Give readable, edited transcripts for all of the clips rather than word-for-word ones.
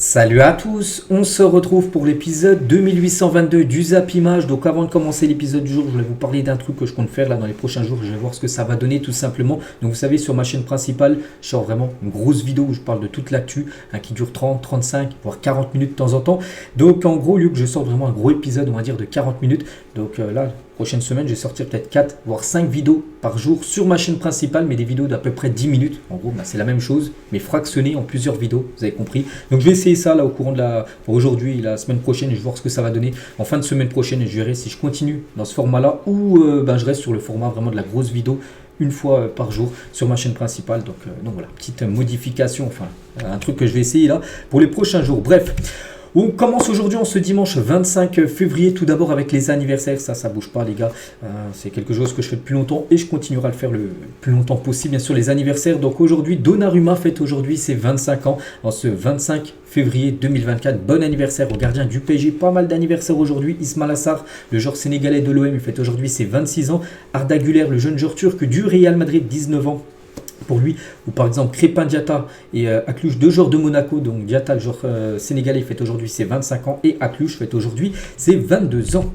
Salut à tous, on se retrouve pour l'épisode 2822 du Zap Image. Donc avant de commencer l'épisode du jour, je voulais vous parler d'un truc que je compte faire là dans les prochains jours. Je vais voir ce que ça va donner tout simplement. Donc vous savez, sur ma chaîne principale, je sors vraiment une grosse vidéo où je parle de toute l'actu, qui dure 30, 35, voire 40 minutes de temps en temps. Donc en gros, lieu que je sorte vraiment un gros épisode, on va dire de 40 minutes. Donc là, prochaine semaine, je vais sortir peut-être 4 voire 5 vidéos par jour sur ma chaîne principale, mais des vidéos d'à peu près 10 minutes. En gros, c'est la même chose, mais fractionné en plusieurs vidéos, vous avez compris. Donc je vais essayer ça là au courant de aujourd'hui, la semaine prochaine, et je vais voir ce que ça va donner en fin de semaine prochaine, et je verrai si je continue dans ce format-là ou je reste sur le format vraiment de la grosse vidéo une fois par jour sur ma chaîne principale. Donc voilà, petite modification, enfin un truc que je vais essayer là pour les prochains jours. Bref. On commence aujourd'hui en ce dimanche 25 février, tout d'abord avec les anniversaires, ça bouge pas les gars, c'est quelque chose que je fais depuis longtemps et je continuerai à le faire le plus longtemps possible, bien sûr les anniversaires. Donc aujourd'hui, Donnarumma fête aujourd'hui ses 25 ans, en ce 25 février 2024, bon anniversaire au gardien du PSG, pas mal d'anniversaires aujourd'hui. Ismaïla Sarr, le joueur sénégalais de l'OM, il fête aujourd'hui ses 26 ans, Arda Güler, le jeune joueur turc du Real Madrid, 19 ans. Pour lui, ou par exemple Crépin Diatta et Aklouche, deux joueurs de Monaco. Donc Diatta, le joueur sénégalais, fête aujourd'hui ses 25 ans et Aklouche fête aujourd'hui ses 22 ans.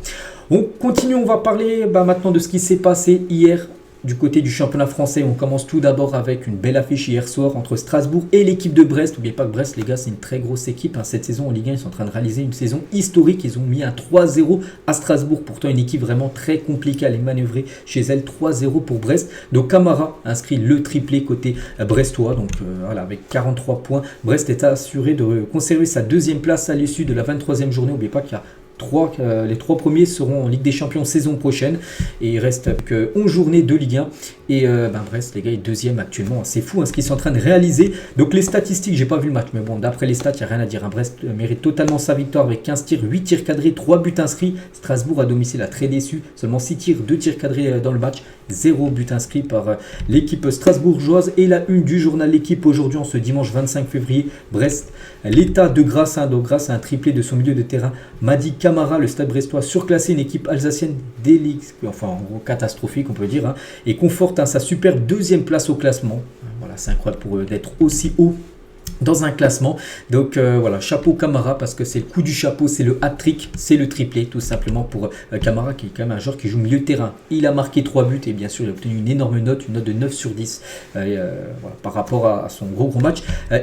On continue, on va parler maintenant de ce qui s'est passé hier du côté du championnat français. On commence tout d'abord avec une belle affiche hier soir entre Strasbourg et l'équipe de Brest. N'oubliez pas que Brest, les gars, c'est une très grosse équipe. Cette saison en Ligue 1, ils sont en train de réaliser une saison historique. Ils ont mis un 3-0 à Strasbourg. Pourtant, une équipe vraiment très compliquée à les manœuvrer chez elle. 3-0 pour Brest. Donc Camara inscrit le triplé côté brestois. Donc voilà, avec 43 points. Brest est assuré de conserver sa deuxième place à l'issue de la 23e journée. N'oubliez pas qu'il y a les 3 premiers seront en Ligue des Champions saison prochaine et il reste que 11 journées de Ligue 1 et Brest les gars est deuxième actuellement, c'est fou ce qu'ils sont en train de réaliser. Donc les statistiques, j'ai pas vu le match mais bon, d'après les stats il n'y a rien à dire, Brest mérite totalement sa victoire avec 15 tirs, 8 tirs cadrés, 3 buts inscrits. Strasbourg à domicile a très déçu, seulement 6 tirs, 2 tirs cadrés dans le match, 0 but inscrit par l'équipe strasbourgeoise. Et la une du journal L'équipe aujourd'hui en ce dimanche 25 février, Brest, l'état de grâce, donc grâce à un triplé de son milieu de terrain Madi Camara, le Stade brestois surclassé une équipe alsacienne enfin en gros catastrophique on peut dire, et conforte sa superbe deuxième place au classement. Voilà, c'est incroyable pour eux d'être aussi haut dans un classement. Donc voilà, chapeau Camara parce que c'est le coup du chapeau, c'est le hat-trick, c'est le triplé tout simplement pour Camara qui est quand même un joueur qui joue milieu de terrain. Il a marqué 3 buts et bien sûr il a obtenu une énorme note, une note de 9 sur 10 voilà, par rapport à son gros match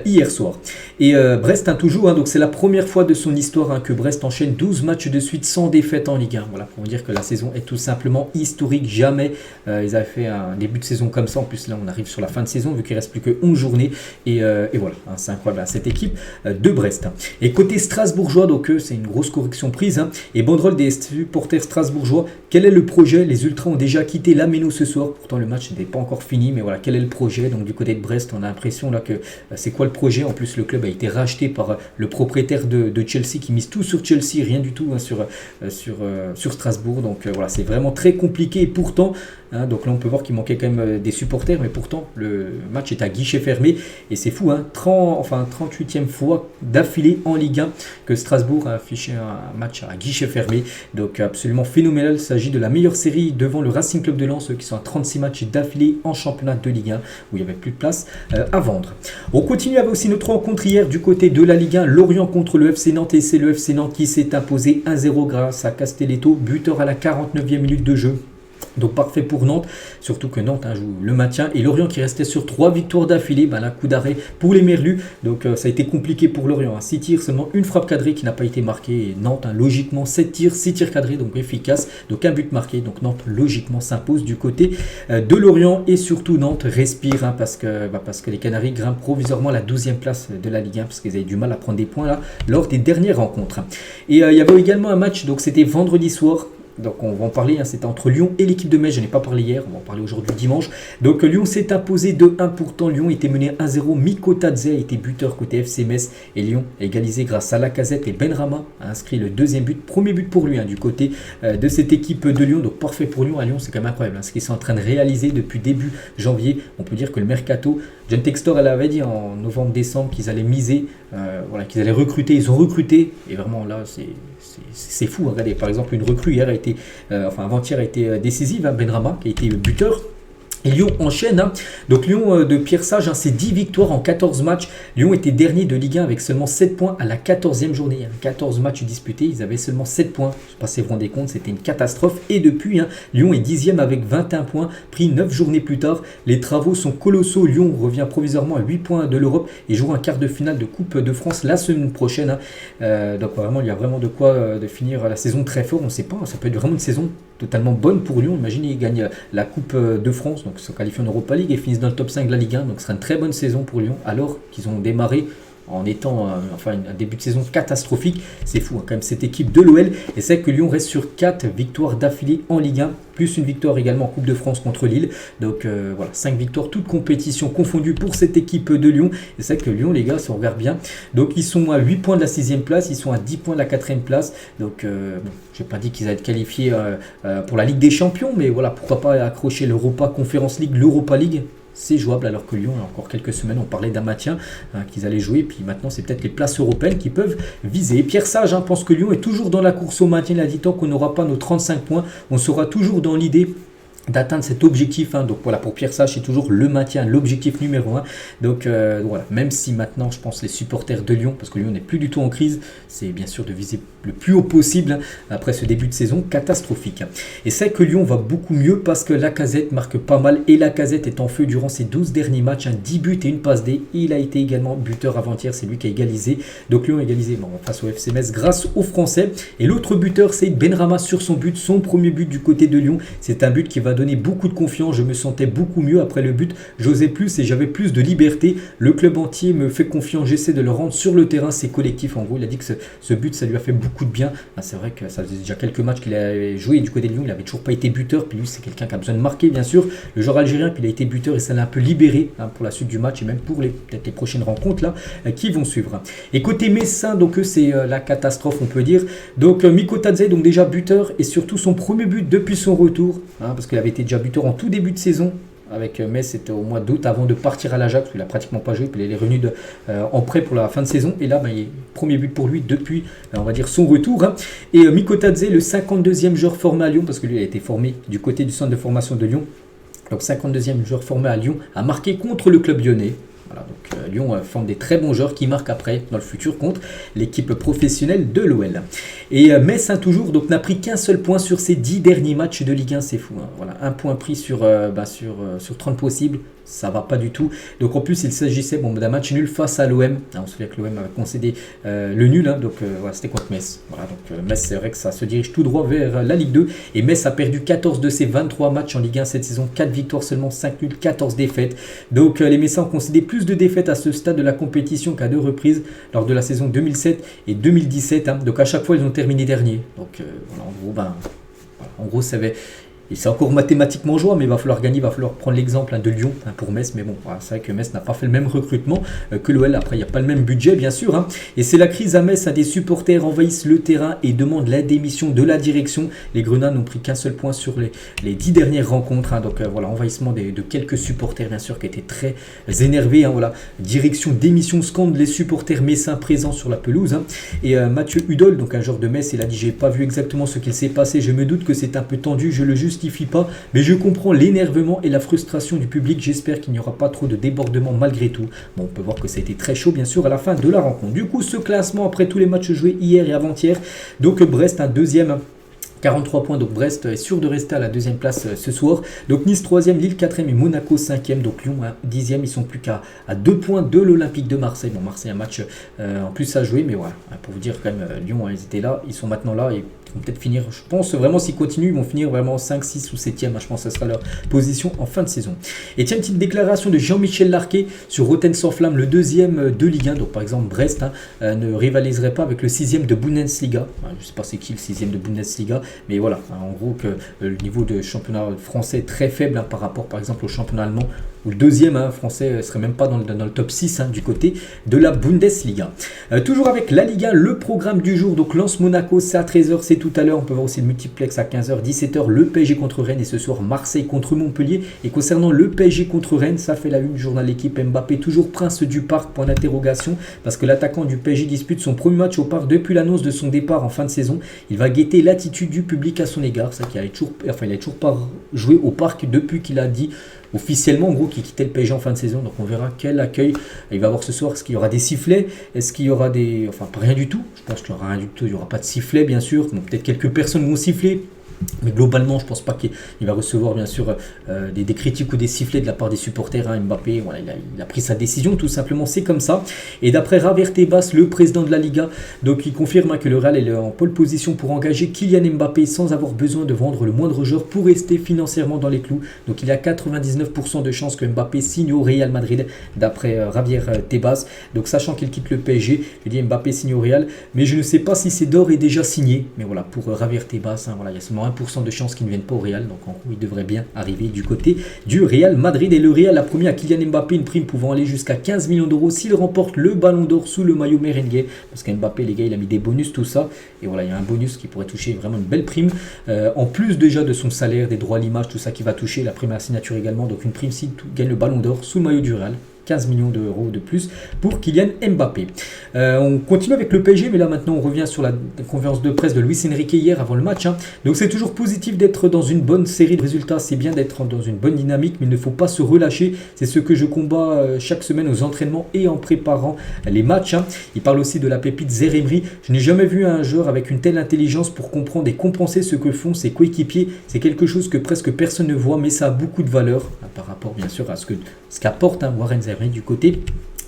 hier soir. Et Brest toujours, donc c'est la première fois de son histoire que Brest enchaîne 12 matchs de suite sans défaite en Ligue 1. Voilà, pour vous dire que la saison est tout simplement historique. Jamais ils avaient fait un début de saison comme ça. En plus là on arrive sur la fin de saison vu qu'il reste plus que 11 journées et voilà, c'est incroyable cette équipe de Brest. Et côté strasbourgeois, donc c'est une grosse correction prise et banderole des supporters strasbourgeois. Quel est le projet? Les Ultras ont déjà quitté la Méno ce soir, pourtant le match n'était pas encore fini, mais voilà, quel est le projet? Donc du côté de Brest, on a l'impression là que c'est quoi le projet? En plus le club a été racheté par le propriétaire de Chelsea qui mise tout sur Chelsea, rien du tout sur Strasbourg. Donc voilà, c'est vraiment très compliqué et pourtant donc là on peut voir qu'il manquait quand même des supporters, mais pourtant le match est à guichet fermé et c'est fou, 38e fois d'affilée en Ligue 1 que Strasbourg a affiché un match à guichet fermé, donc absolument phénoménal. Il s'agit de la meilleure série devant le Racing Club de Lens, qui sont à 36 matchs d'affilée en championnat de Ligue 1 où il n'y avait plus de place à vendre. On continue avec aussi notre rencontre hier du côté de la Ligue 1, Lorient contre le FC Nantes, et c'est le FC Nantes qui s'est imposé 1-0 grâce à Castelletto, buteur à la 49e minute de jeu. Donc parfait pour Nantes, surtout que Nantes joue le maintien et Lorient qui restait sur 3 victoires d'affilée, là coup d'arrêt pour les Merlus, donc ça a été compliqué pour Lorient, 6 tirs, seulement une frappe cadrée qui n'a pas été marquée et Nantes logiquement 7 tirs, 6 tirs cadrés, donc efficace, donc un but marqué, donc Nantes logiquement s'impose du côté de Lorient et surtout Nantes respire parce que les Canaries grimpent provisoirement à la 12e place de la Ligue 1 parce qu'ils avaient du mal à prendre des points là lors des dernières rencontres. Et il y avait également un match, donc c'était vendredi soir. Donc on va en parler, c'était entre Lyon et l'équipe de Metz, je n'ai pas parlé hier, on va en parler aujourd'hui dimanche. Donc Lyon s'est imposé 2-1, pourtant Lyon était mené 1-0, Miko Tadze a été buteur côté FC Metz et Lyon a égalisé grâce à Lacazette et Benrahma a inscrit le deuxième but, premier but pour lui du côté de cette équipe de Lyon, donc parfait pour Lyon. À Lyon c'est quand même incroyable ce qu'ils sont en train de réaliser depuis début janvier. On peut dire que le mercato, John Textor elle avait dit en novembre-décembre qu'ils allaient miser, qu'ils allaient recruter, ils ont recruté et vraiment là c'est fou. Regardez, par exemple une recrue hier avant-hier a été décisive, Benrahma qui a été buteur Et Lyon enchaîne, hein. Donc Lyon de Pierre Sage, hein, c'est 10 victoires en 14 matchs. Lyon était dernier de Ligue 1 avec seulement 7 points à la 14e journée. Hein. 14 matchs disputés, ils avaient seulement 7 points. Je ne sais pas si vous vous rendez compte, c'était une catastrophe. Et depuis, hein, Lyon est 10e avec 21 points, pris 9 journées plus tard. Les travaux sont colossaux. Lyon revient provisoirement à 8 points de l'Europe et joue un quart de finale de Coupe de France la semaine prochaine. Hein. Donc vraiment, il y a vraiment de quoi de finir la saison très fort. On ne sait pas, ça peut être vraiment une saison totalement bonne pour Lyon. Imaginez, ils gagnent la Coupe de France, donc se qualifient en Europa League et finissent dans le top 5 de la Ligue 1. Donc ce sera une très bonne saison pour Lyon, alors qu'ils ont démarré en étant un début de saison catastrophique. C'est fou, hein, quand même, cette équipe de l'OL. Et c'est que Lyon reste sur 4 victoires d'affilée en Ligue 1, plus une victoire également en Coupe de France contre Lille. Donc voilà, 5 victoires, toutes compétitions confondues pour cette équipe de Lyon. Et c'est que Lyon, les gars, si on regarde bien, donc ils sont à 8 points de la 6e place, ils sont à 10 points de la 4e place. Donc bon, je n'ai pas dit qu'ils allaient être qualifiés pour la Ligue des Champions, mais voilà, pourquoi pas accrocher l'Europa Conference League, l'Europa League. C'est jouable, alors que Lyon, il y a encore quelques semaines, on parlait d'un maintien qu'ils allaient jouer. Puis maintenant, c'est peut-être les places européennes qui peuvent viser. Et Pierre Sage pense que Lyon est toujours dans la course au maintien. Il a dit tant qu'on n'aura pas nos 35 points, on sera toujours dans l'idée d'atteindre cet objectif. Hein. Donc voilà, pour Pierre Sage, c'est toujours le maintien, l'objectif numéro 1. Donc voilà, même si maintenant, je pense, les supporters de Lyon, parce que Lyon n'est plus du tout en crise, c'est bien sûr de viser le plus haut possible, hein, après ce début de saison catastrophique. Et c'est que Lyon va beaucoup mieux parce que Lacazette marque pas mal, et Lacazette est en feu durant ses 12 derniers matchs, 10 buts et une passe D. Il a été également buteur avant-hier, c'est lui qui a égalisé. Donc Lyon a égalisé face au FC Metz grâce aux Français. Et l'autre buteur, c'est Benrahma sur son but, son premier but du côté de Lyon. C'est un but qui va donner beaucoup de confiance. Je me sentais beaucoup mieux après le but. J'osais plus et j'avais plus de liberté. Le club entier me fait confiance. J'essaie de le rendre sur le terrain. C'est collectif. En gros, il a dit que ce but, ça lui a fait beaucoup de bien. C'est vrai que ça faisait déjà quelques matchs qu'il a joué du côté de Lyon. Il n'avait toujours pas été buteur. Puis lui, c'est quelqu'un qui a besoin de marquer, bien sûr. Le joueur algérien, puis il a été buteur et ça l'a un peu libéré, hein, pour la suite du match et même pour peut-être les prochaines rencontres là qui vont suivre. Et côté Messin, donc c'est la catastrophe, on peut dire. Donc Mikotadze, donc déjà buteur et surtout son premier but depuis son retour, hein, parce qu'il avait été déjà buteur en tout début de saison avec Metz, c'était au mois d'août avant de partir à l'Ajax, où il n'a pratiquement pas joué, puis il est revenu en prêt pour la fin de saison, et là il y a premier but pour lui depuis on va dire son retour, hein. Et Mikotadze, le 52e joueur formé à Lyon, parce que lui il a été formé du côté du centre de formation de Lyon, donc 52e joueur formé à Lyon, a marqué contre le club lyonnais. Voilà, donc Lyon forme des très bons joueurs qui marquent après dans le futur contre l'équipe professionnelle de l'OL. Et Metz, toujours, donc n'a pris qu'un seul point sur ses 10 derniers matchs de Ligue 1, c'est fou, hein. Voilà, un point pris sur 30 possibles, ça va pas du tout. Donc en plus il s'agissait d'un match nul face à l'OM. On se souvient que l'OM avait concédé le nul, hein, donc voilà, c'était contre Metz. Voilà, donc Metz, c'est vrai que ça se dirige tout droit vers la Ligue 2. Et Metz a perdu 14 de ses 23 matchs en Ligue 1 cette saison, 4 victoires seulement, 5 nuls, 14 défaites. Donc les Messins ont concédé plus de défaites à ce stade de la compétition qu'à 2 reprises lors de la saison 2007 et 2017. Hein. Donc à chaque fois ils ont terminé dernier. Donc voilà, en gros ça va. Et c'est encore mathématiquement jouable, mais il va falloir gagner, il va falloir prendre l'exemple, hein, de Lyon, hein, pour Metz. Mais bon, voilà, c'est vrai que Metz n'a pas fait le même recrutement que l'OL. Après, il n'y a pas le même budget, bien sûr, hein. Et c'est la crise à Metz. Des supporters envahissent le terrain et demandent la démission de la direction. Les Grenats n'ont pris qu'un seul point sur les 10 dernières rencontres, hein. Donc voilà, envahissement de quelques supporters, bien sûr, qui étaient très énervés, hein, voilà. Direction, démission, scandent les supporters messins présents sur la pelouse, hein. Et Mathieu Hudol, donc un joueur de Metz, il a dit: j'ai pas vu exactement ce qu'il s'est passé. Je me doute que c'est un peu tendu. Je le justifie pas, mais je comprends l'énervement et la frustration du public. J'espère qu'il n'y aura pas trop de débordements malgré tout. Bon, on peut voir que ça a été très chaud, bien sûr, à la fin de la rencontre. Du coup, ce classement après tous les matchs joués hier et avant-hier, donc Brest un deuxième, 43 points, donc Brest est sûr de rester à la deuxième place ce soir. Donc Nice 3e, Lille 4e et Monaco 5e. Donc Lyon 10e, ils sont plus qu'à 2 points de l'Olympique de Marseille. Bon, Marseille un match en plus à jouer, mais voilà, pour vous dire quand même, Lyon, ils étaient là, ils sont maintenant là et ils vont peut-être finir, je pense vraiment s'ils continuent, ils vont finir vraiment 5, 6 ou 7e, je pense que ce sera leur position en fin de saison. Et tiens, une petite déclaration de Jean-Michel Larquet sur Rotten sans flamme, le 2e de Ligue 1. Donc par exemple Brest, ne rivaliserait pas avec le 6e de Bundesliga. Je ne sais pas c'est qui le 6e de Bundesliga, mais voilà, en gros que le niveau de championnat français est très faible, par rapport par exemple au championnat allemand, où le 2e français ne serait même pas dans le top 6, du côté de la Bundesliga. Toujours avec la Ligue 1, le programme du jour, donc Lens Monaco, c'est à 13h, c'est tout à l'heure. On peut voir aussi le multiplex à 15h, 17h, le PSG contre Rennes, et ce soir Marseille contre Montpellier. Et concernant le PSG contre Rennes, ça fait la une du journal L'équipe. Mbappé toujours prince du parc, point d'interrogation, parce que l'attaquant du PSG dispute son premier match au parc depuis l'annonce de son départ en fin de saison. Il va guetter l'attitude du public à son égard, ça qu'il il a toujours pas joué au parc depuis qu'il a dit officiellement en gros qui quittait le PSG en fin de saison. Donc on verra quel accueil il va avoir ce soir. Est-ce qu'il y aura des sifflets? Est-ce qu'il y aura des... Enfin, rien du tout. Je pense qu'il n'y aura rien du tout. Il n'y aura pas de sifflet, bien sûr. Donc peut-être quelques personnes vont siffler. Mais globalement, je pense pas qu'il va recevoir bien sûr des critiques ou des sifflets de la part des supporters. Mbappé, voilà, il a pris sa décision, tout simplement, c'est comme ça. Et d'après Javier Tebas, le président de la Liga, donc il confirme que le Real est en pole position pour engager Kylian Mbappé sans avoir besoin de vendre le moindre joueur pour rester financièrement dans les clous. Donc il y a 99% de chances que Mbappé signe au Real Madrid, d'après Javier Tebas. Donc sachant qu'il quitte le PSG, je dis Mbappé signe au Real, mais je ne sais pas si c'est d'or est déjà signé. Mais voilà, pour Javier Tebas, voilà, il y a seulement 1% de chances qu'il ne vienne pas au Real, donc en gros il devrait bien arriver du côté du Real Madrid. Et le Real a promis à Kylian Mbappé une prime pouvant aller jusqu'à 15 millions d'euros s'il remporte le ballon d'or sous le maillot merengue, parce qu'Mbappé, les gars, il a mis des bonus, tout ça, et voilà, il y a un bonus qui pourrait toucher vraiment une belle prime, en plus déjà de son salaire, des droits à l'image, tout ça qui va toucher, la prime à la signature également, donc une prime s'il gagne le ballon d'or sous le maillot du Real. 15 millions d'euros de plus pour Kylian Mbappé. On continue avec le PSG, mais là maintenant on revient sur la conférence de presse de Luis Enrique hier avant le match. Donc c'est toujours positif d'être dans une bonne série de résultats, c'est bien d'être dans une bonne dynamique, mais il ne faut pas se relâcher. C'est ce que je combats chaque semaine aux entraînements et en préparant les matchs. Il parle aussi de la pépite Zaïre Emery. Je n'ai jamais vu un joueur avec une telle intelligence pour comprendre et compenser ce que font ses coéquipiers. C'est quelque chose que presque personne ne voit, mais ça a beaucoup de valeur par rapport bien sûr à ce qu'apporte Warren Zaïre du côté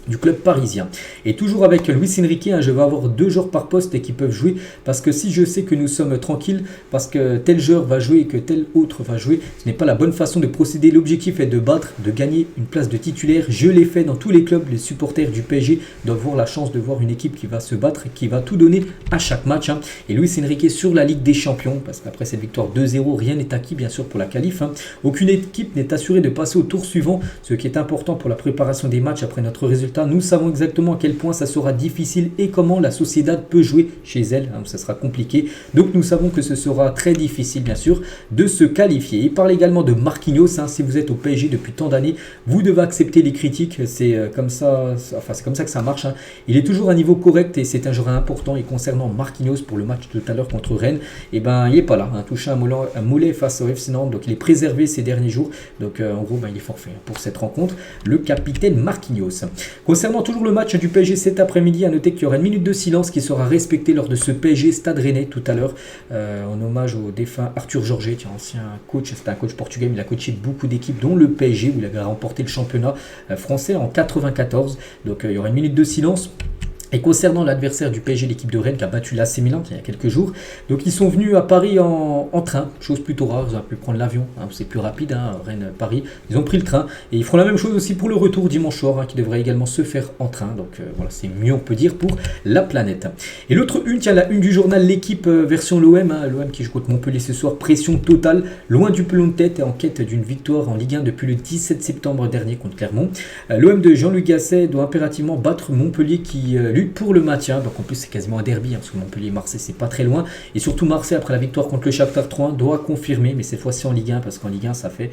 du club parisien. Et toujours avec Luis Enrique, je vais avoir 2 joueurs par poste et qui peuvent jouer, parce que si je sais que nous sommes tranquilles, parce que tel joueur va jouer et que tel autre va jouer, ce n'est pas la bonne façon de procéder. L'objectif est de battre, de gagner une place de titulaire. Je l'ai fait dans tous les clubs. Les supporters du PSG doivent avoir la chance de voir une équipe qui va se battre et qui va tout donner à chaque match. Et Luis Enrique sur la Ligue des Champions, parce qu'après cette victoire 2-0, rien n'est acquis bien sûr pour la qualif. Aucune équipe n'est assurée de passer au tour suivant, ce qui est important pour la préparation des matchs après notre résultat. Nous savons exactement à quel point ça sera difficile et comment la Sociedad peut jouer chez elle. Ça sera compliqué. Donc nous savons que ce sera très difficile bien sûr de se qualifier. Il parle également de Marquinhos. Si vous êtes au PSG depuis tant d'années, vous devez accepter les critiques. C'est comme ça, enfin c'est comme ça que ça marche. Il est toujours à un niveau correct et c'est un joueur important. Et concernant Marquinhos pour le match tout à l'heure contre Rennes, il n'est pas là. Touché un mollet face au FC Nantes. Donc il est préservé ces derniers jours. Donc en gros il est forfait pour cette rencontre. Le capitaine Marquinhos. Concernant toujours le match du PSG cet après-midi, à noter qu'il y aura une minute de silence qui sera respectée lors de ce PSG Stade Rennais tout à l'heure, en hommage au défunt Arthur Jorge, qui est ancien coach, c'était un coach portugais, mais il a coaché beaucoup d'équipes, dont le PSG, où il a remporté le championnat français en 94. Donc il y aura une minute de silence. Et concernant l'adversaire du PSG, l'équipe de Rennes qui a battu l'AC Milan il y a quelques jours, donc ils sont venus à Paris en train, chose plutôt rare, ils auraient pu prendre l'avion, c'est plus rapide, Rennes-Paris, ils ont pris le train, et ils feront la même chose aussi pour le retour dimanche soir, qui devrait également se faire en train, donc voilà, c'est mieux on peut dire pour la planète. Et l'autre une, tiens, la une du journal, l'équipe version l'OM, l'OM qui joue contre Montpellier ce soir, pression totale, loin du pelon de tête et en quête d'une victoire en Ligue 1 depuis le 17 septembre dernier contre Clermont. L'OM de Jean-Luc Gasset doit impérativement battre Montpellier qui lutte pour le maintien, donc en plus c'est quasiment un derby, parce que Montpellier et Marseille c'est pas très loin, et surtout Marseille après la victoire contre le Shakhtar 3 doit confirmer, mais cette fois-ci en Ligue 1, parce qu'en Ligue 1 ça fait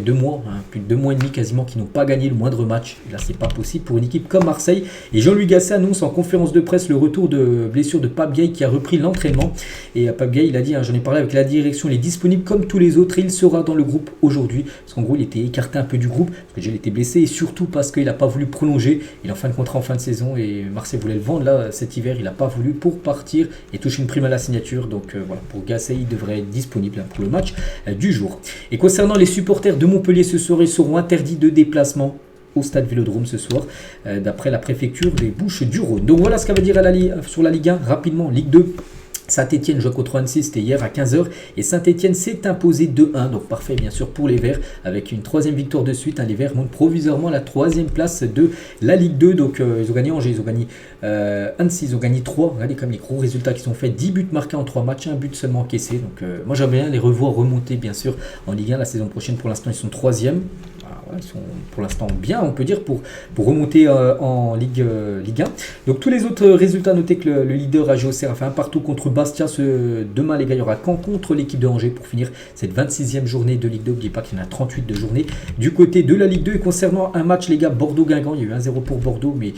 2 mois, plus de 2 mois et demi quasiment qu'ils n'ont pas gagné le moindre match, et là c'est pas possible pour une équipe comme Marseille. Et Jean-Louis Gasset annonce en conférence de presse le retour de blessure de Pape Gueye qui a repris l'entraînement, et Pape Gueye il a dit, j'en ai parlé avec la direction, il est disponible comme tous les autres et il sera dans le groupe aujourd'hui, parce qu'en gros il était écarté un peu du groupe, parce que il était blessé, et surtout parce qu'il n'a pas voulu prolonger, il est en fin de contrat en fin de saison, et Marseille voulait le vendre là cet hiver, il n'a pas voulu pour partir et toucher une prime à la signature. Donc voilà, pour Gasset il devrait être disponible pour le match du jour. Et concernant les supporters de Montpellier ce soir, ils seront interdits de déplacement au stade Vélodrome ce soir, d'après la préfecture des Bouches-du-Rhône. Donc voilà ce qu'elle veut dire sur la Ligue 1. Rapidement, Ligue 2. Saint-Etienne joue contre Annecy, c'était hier à 15h, et Saint-Etienne s'est imposé 2-1, donc parfait bien sûr pour les Verts, avec une 3e victoire de suite. Les Verts montent provisoirement à la 3e place de la Ligue 2, donc ils ont gagné Angers, ils ont gagné Annecy, ils ont gagné 3, regardez comme les gros résultats qui sont faits, 10 buts marqués en 3 matchs, 1 but seulement encaissé, donc moi j'aimerais bien les revoir remonter bien sûr en Ligue 1 la saison prochaine. Pour l'instant ils sont 3e. Ils sont pour l'instant bien, on peut dire, pour remonter en Ligue 1. Donc tous les autres résultats, notez que le leader AG Auxerre a fait un partout contre Bastia. Demain, les gars, il y aura Caen contre l'équipe de Angers pour finir cette 26e journée de Ligue 2. N'oubliez pas qu'il y en a 38 de journées du côté de la Ligue 2. Et concernant un match, les gars, Bordeaux-Guingamp, il y a eu 1-0 pour Bordeaux, mais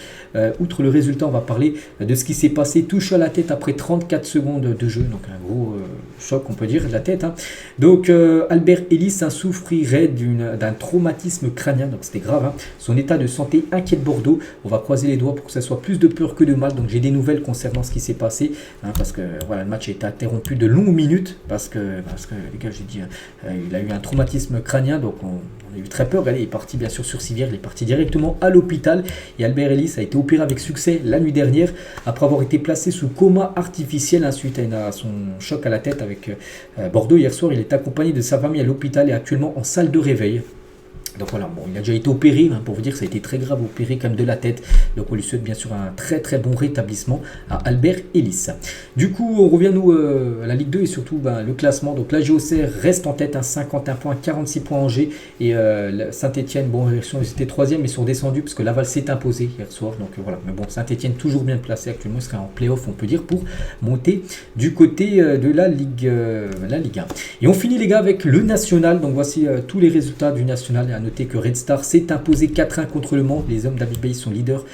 outre le résultat, on va parler de ce qui s'est passé. Touche à la tête après 34 secondes de jeu, donc un gros choc, on peut dire, de la tête. Hein. Donc Albert Ellis souffrirait d'un traumatisme crânien, donc c'était grave. Hein. Son état de santé inquiète Bordeaux. On va croiser les doigts pour que ça soit plus de peur que de mal. Donc j'ai des nouvelles concernant ce qui s'est passé, hein, parce que voilà, le match a été interrompu de longues minutes parce que les gars, j'ai dit, il a eu un traumatisme crânien, donc on a eu très peur. Allez, il est parti bien sûr sur civière, il est parti directement à l'hôpital et Albert Ellis a été opéré avec succès la nuit dernière après avoir été placé sous coma artificiel, hein, suite à son choc à la tête avec Bordeaux hier soir. Il est accompagné de sa famille à l'hôpital et actuellement en salle de réveil. Donc voilà, bon, il a déjà été opéré, hein, pour vous dire que ça a été très grave, opéré comme de la tête. Donc on lui souhaite bien sûr un très très bon rétablissement à Albert Ellis. Du coup, on revient nous à la Ligue 2 et surtout le classement. Donc l'AG Auxerre reste en tête, hein, 51 points, 46 points Angers. Et Saint-Etienne, bon, ils étaient 3e, mais ils sont descendus parce que Laval s'est imposé hier soir. Donc voilà, mais bon, Saint-Etienne toujours bien placé actuellement, il serait en play-off, on peut dire, pour monter du côté de la Ligue 1. Et on finit les gars avec le National. Donc voici tous les résultats du National. À noter que Red Star s'est imposé 4-1 contre Le Mans. Les hommes d'Abibay sont leaders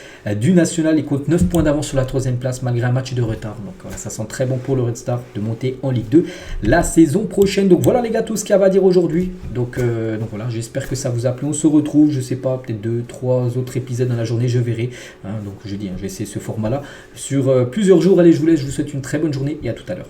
du National et comptent 9 points d'avance sur la 3e place malgré un match de retard. Donc voilà, ça sent très bon pour le Red Star de monter en Ligue 2 la saison prochaine. Donc voilà les gars, tout ce qu'il y a à dire aujourd'hui. Donc voilà, j'espère que ça vous a plu. On se retrouve, je sais pas, peut-être 2-3 autres épisodes dans la journée, je verrai. Hein, donc je dis, hein, je vais essayer ce format-là sur plusieurs jours. Allez, je vous laisse, je vous souhaite une très bonne journée et à tout à l'heure.